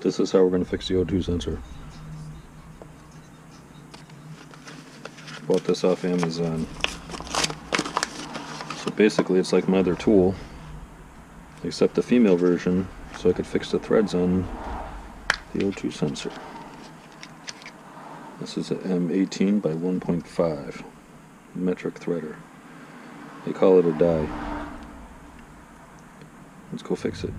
This is how we're going to fix the O2 sensor. Bought this off Amazon. So basically it's like my other tool, except the female version, so I could fix the threads on the O2 sensor. This is an M18 by 1.5 metric threader. They call it a die. Let's go fix it.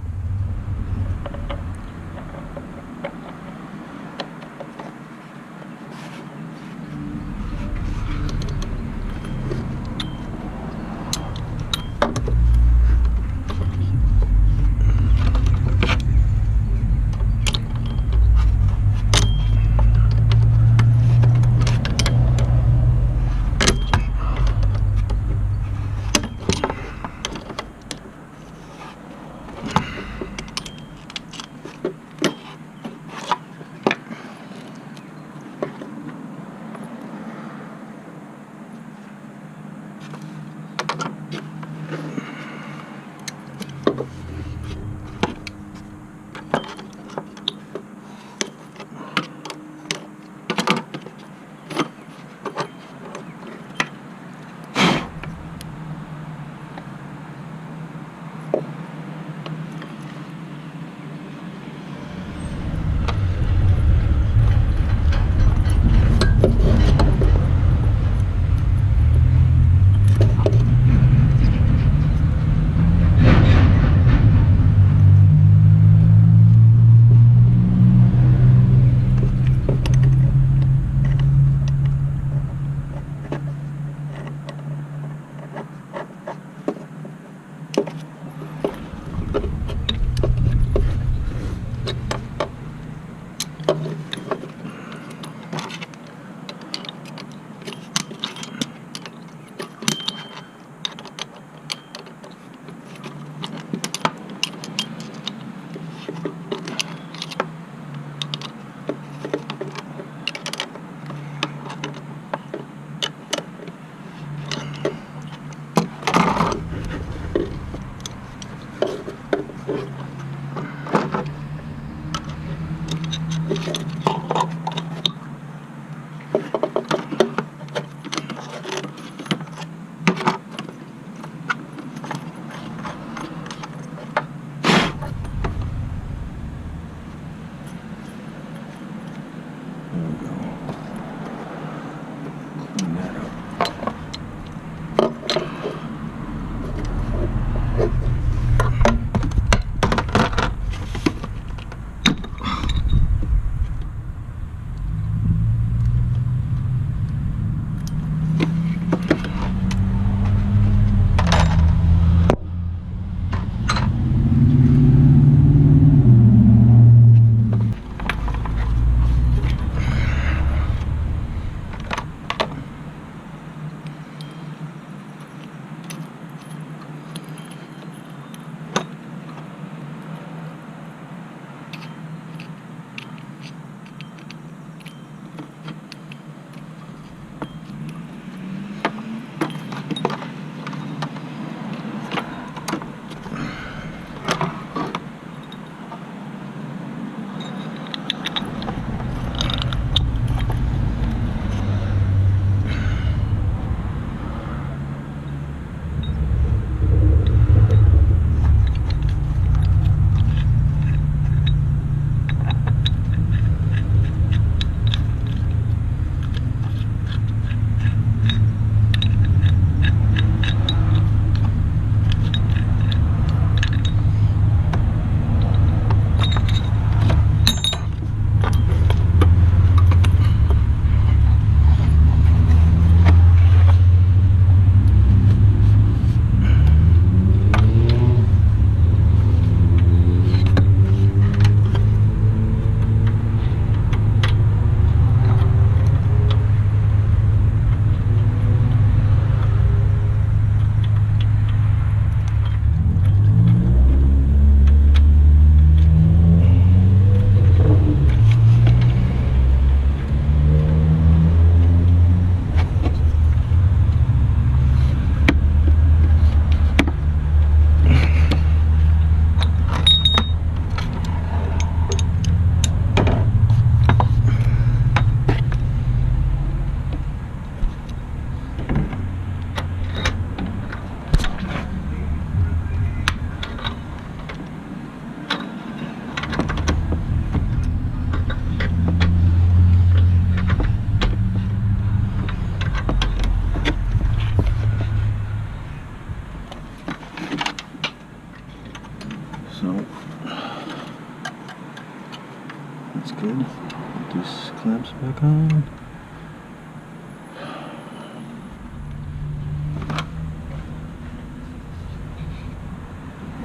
good. Put these clamps back on.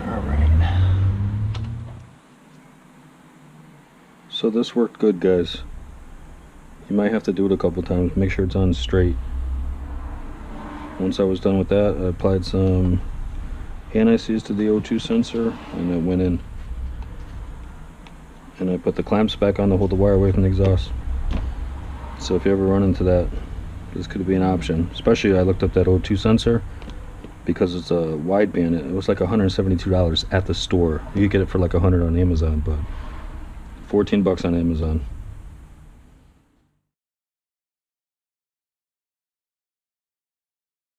Alright. So this worked good, guys. You might have to do it a couple times, make sure it's on straight. Once I was done with that, I applied some anti-seize to the O2 sensor and it went in. And I put the clamps back on to hold the wire away from the exhaust. So if you ever run into that, this could be an option. Especially I looked up that O2 sensor because it's a wideband. It was like $172 at the store. You could get it for like $100 on Amazon, but $14 on Amazon.